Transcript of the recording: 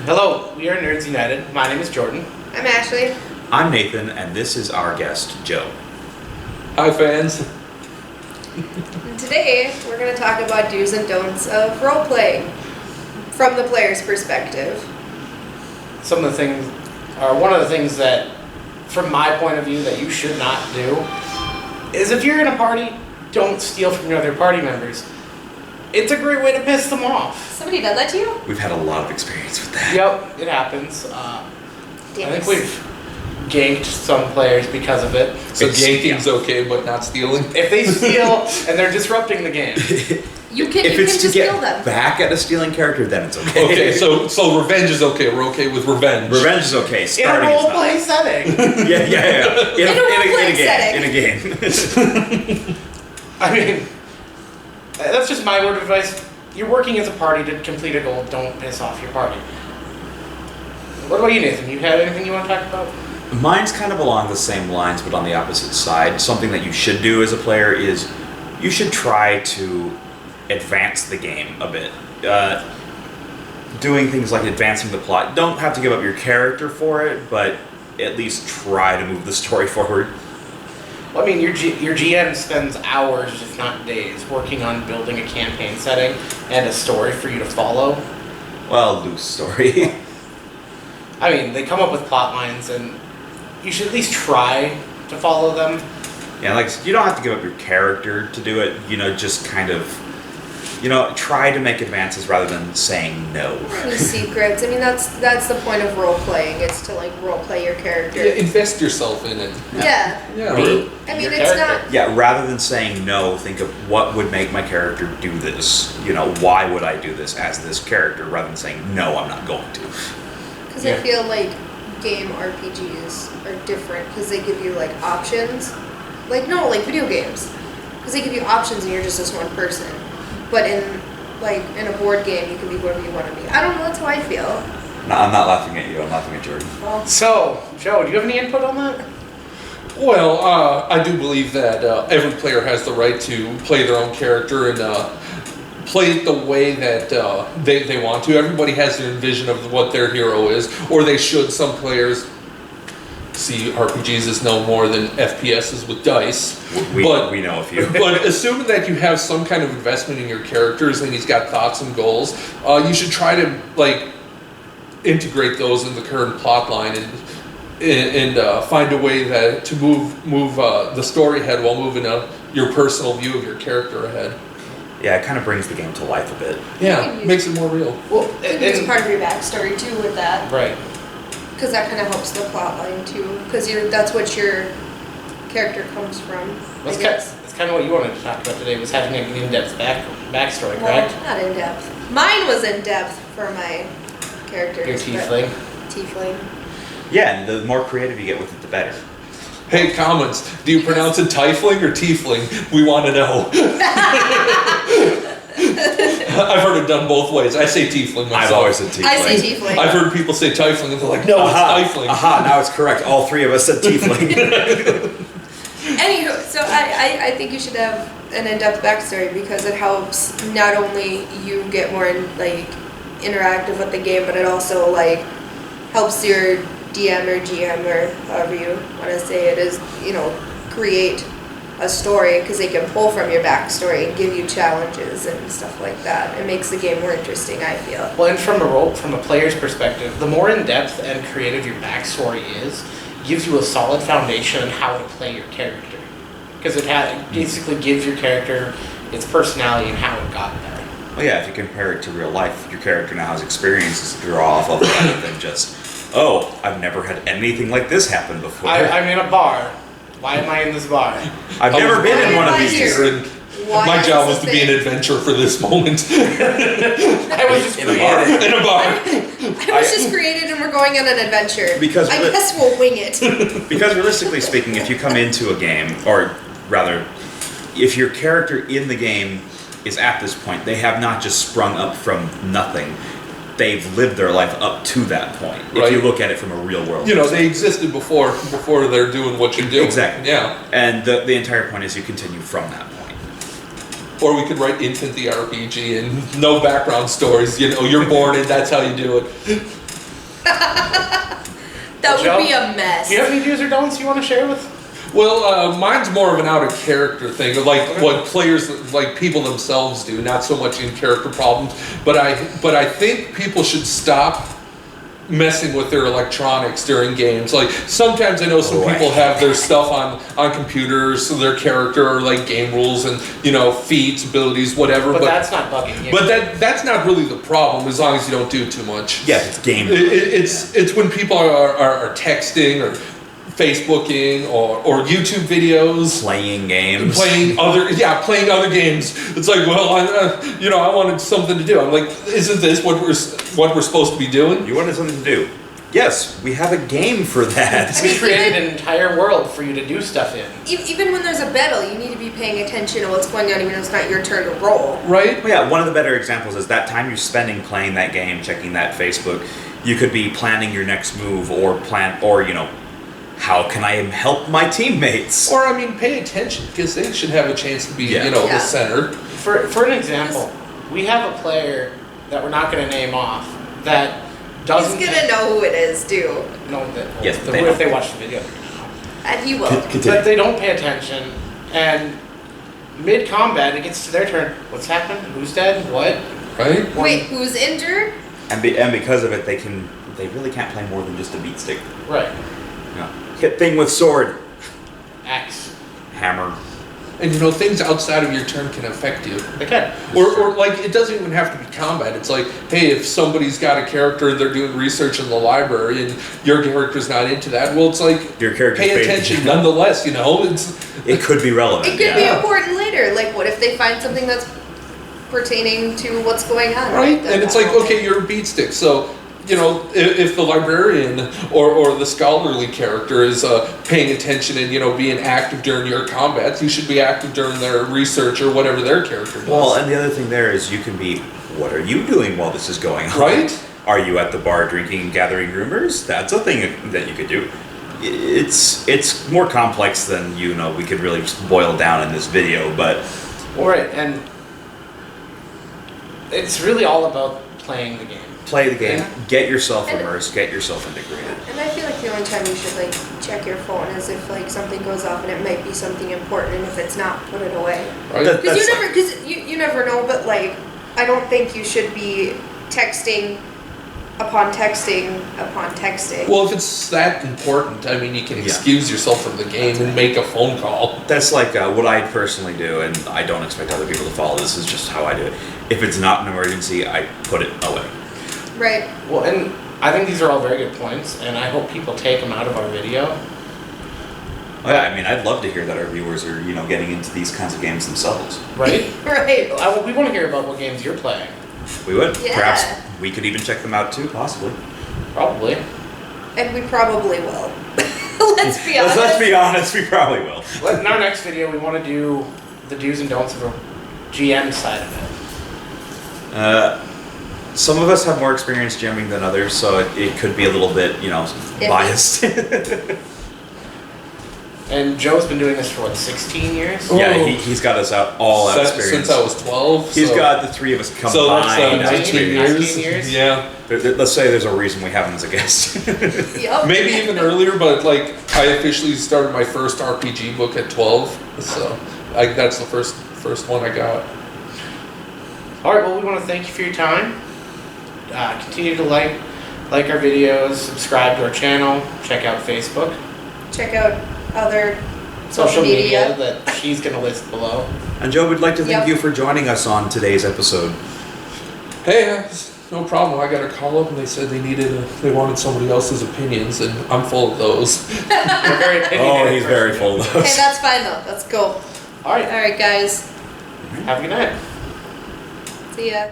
Hello, we are Nerds United. My name is Jordan. I'm Ashley. I'm Nathan, and this is our guest, Joe. Hi, fans. And today, we're going to talk about do's and don'ts of role-playing from the player's perspective. One of the things that, from my point of view, that you should not do is if you're in a party, don't steal from your other party members. It's a great way to piss them off. Somebody done that to you? We've had a lot of experience with that. Yep, it happens. I think we've ganked some players because of it. So ganking's okay, but not stealing? If they steal and they're disrupting the game. You can If it's just to get kill them. back at a stealing character, then it's okay. Okay, so revenge is okay. We're okay with revenge. Revenge is okay. In a Starting is not. role-play setting. Yeah. In a role-playing setting. In a game. I mean, that's just my word of advice. You're working as a party to complete a goal. Don't piss off your party. What about you, Nathan? You have anything you want to talk about? Mine's kind of along the same lines, but on the opposite side. Something that you should do as a player is you should try to advance the game a bit. Doing things like advancing the plot. Don't have to give up your character for it, but at least try to move the story forward. Well, I mean, your GM spends hours, if not days, working on building a campaign setting and a story for you to follow. Well, loose story. I mean, they come up with plot lines, and you should at least try to follow them. Yeah, like, you don't have to give up your character to do it, just kind of, try to make advances rather than saying no. Any secrets? I mean, that's the point of role-playing. It's to, role-play your character. Yeah, invest yourself in it. Yeah. Yeah. I mean, it's not... Yeah, rather than saying no, think of what would make my character do this. Why would I do this as this character, rather than saying, no, I'm not going to. Because I feel like game RPGs are different because they give you, options. Video games. Because they give you options and you're just this one person. But in a board game, you can be whoever you want to be. I don't know, that's how I feel. No, I'm not laughing at you, I'm laughing at Jordan. Well, So, Joe, do you have any input on that? Well, I do believe that every player has the right to play their own character and play it the way that they want to. Everybody has their vision of what their hero is, or they should. Some players see RPGs as no more than FPSs with dice. We know a few. But assuming that you have some kind of investment in your characters and he's got thoughts and goals, you should try to integrate those in the current plot line and find a way that to move the story ahead while moving your personal view of your character ahead. Yeah, it kind of brings the game to life a bit. Yeah, makes it more real. Well, it's part of your backstory too with that. Right. Because that kind of helps the plot line too. Because that's what your character comes from. That's kind of what you wanted to talk about today, was having an in-depth backstory, Well, correct? not in depth. Mine was in depth for my characters. Your tiefling. Tiefling. Yeah, and the more creative you get with it, the better. Hey, comments. Do you pronounce it Tiefling or Tiefling? We want to know. I've heard it done both ways. I say Tiefling myself. I've always said Tiefling. I say Tiefling. I've heard people say Tiefling and they're like, no, it's Tiefling. Aha, now it's correct. All three of us said Tiefling. Anywho, so I think you should have an in-depth backstory because it helps not only you get more interactive with the game, but it also helps your DM or GM or however you want to say it is, create a story because they can pull from your backstory and give you challenges and stuff like that. It makes the game more interesting, I feel. Well, and from a player's perspective, the more in-depth and creative your backstory is, gives you a solid foundation on how to play your character. Because it basically gives your character its personality and how it got there. Well, yeah, if you compare it to real life, your character now has experiences to draw off of rather than just, oh, I've never had anything like this happen before. I'm in a bar. Why am I in this bar? I've never been in one of these. My job was to be an adventure for this moment. I was just in a bar. In a bar. I was just created and we're going on an adventure. Because I guess we'll wing it. Because realistically speaking, if you come into a game, or rather, if your character in the game is at this point, they have not just sprung up from nothing. They've lived their life up to that point. Right. If you look at it from a real world. They existed before they're doing what you do. Exactly. Yeah. And the entire point is you continue from that point. Or we could write Infant the RPG and no background stories. You're born and that's how you do it. That Joe, would be a mess. Do you have any do's or don'ts you want to share with? Well, mine's more of an out of character thing, like what players, like people themselves do, not so much in character problems. But I think people should stop messing with their electronics during games. Like sometimes I know some people have their stuff on computers, so their character or like game rules and feats, abilities, whatever. But that's not bugging you. But that's not really the problem as long as you don't do too much. Yeah, it's game. It's when people are texting or Facebooking or YouTube videos, Playing games. playing other games. It's like, well, I wanted something to do. I'm like, isn't this what we're supposed to be doing? You wanted something to do. Yes, we have a game for that. We created an entire world for you to do stuff in. Even when there's a battle, you need to be paying attention to what's going on, even though it's not your turn to roll. Right? Well, yeah, one of the better examples is that time you're spending playing that game, checking that Facebook. You could be planning your next move or how can I help my teammates? Or pay attention because they should have a chance to be, Yeah. the center. For an example, we have a player that we're not going to name off that doesn't. He's gonna know who it is, too. know that. Yes, what they if know. they watch the video? And he will. But they don't pay attention, and mid-combat, it gets to their turn. What's happened? Who's dead? What? Right? Wait, who's injured? And because of it, they really can't play more than just a beat stick. Right. Yeah. Hit thing with sword, Axe. hammer. And things outside of your turn can affect you. They can. Or like, it doesn't even have to be combat. It's like, hey, if somebody's got a character and they're doing research in the library and your character's not into that, well, it's like, Your character's pay favored. attention nonetheless, It could be relevant. It could yeah. be important later. Like, what if they find something that's pertaining to what's going on? Right? That- And it's that like, whole okay, thing. you're a beat stick, so if the librarian or the scholarly character is paying attention and being active during your combats, you should be active during their research or whatever their character does. Well, and the other thing there is you can be, what are you doing while this is going on? Right? Are you at the bar drinking and gathering rumors? That's a thing that you could do. It's more complex than we could really just boil down in this video, but All right, and it's really all about playing the game. play the game, Yeah. get yourself And- immersed, get yourself integrated. And I feel like the only time you should check your phone is if something goes off and it might be something important, and if it's not, put it away. Right? Because That's you never know, but I don't think you should be texting upon texting upon texting. Well, if it's that important, you can excuse yourself from the game and make a phone call. That's like what I personally do, and I don't expect other people to follow. This is just how I do it. If it's not an emergency, I put it away. Right. Well, and I think these are all very good points, and I hope people take them out of our video. Oh, yeah, I'd love to hear that our viewers are, getting into these kinds of games themselves. Right? Right. We want to hear about what games you're playing. We would. Yeah. Perhaps we could even check them out too, possibly. Probably. And we probably will. Let's be honest. Let's be honest, we probably will. In our next video, we want to do the do's and don'ts of a GM side of it. Some of us have more experience GMing than others, so it could be a little bit, biased. And Joe's been doing this for 16 years? Oh. Yeah, he's got us all out experience. Since I was 12. He's so- got the three of us So combined. that's 19 years. 19 years? Yeah. Let's say there's a reason we have him as a guest. Yup. Maybe even earlier, but I officially started my first RPG book at 12. So that's the first one I got. All right, well, we want to thank you for your time. Continue to like our videos, subscribe to our channel, check out Facebook, Check out other social media that she's going to list below. And Joe, we'd like to thank Yep. you for joining us on today's episode. Hey, no problem. I got a call up and they said they wanted somebody else's opinions, and I'm full of those. We're very Oh, opinionated he's person. very full of Okay, those. that's fine though. That's cool. All right, All right, guys. have a good night. See ya.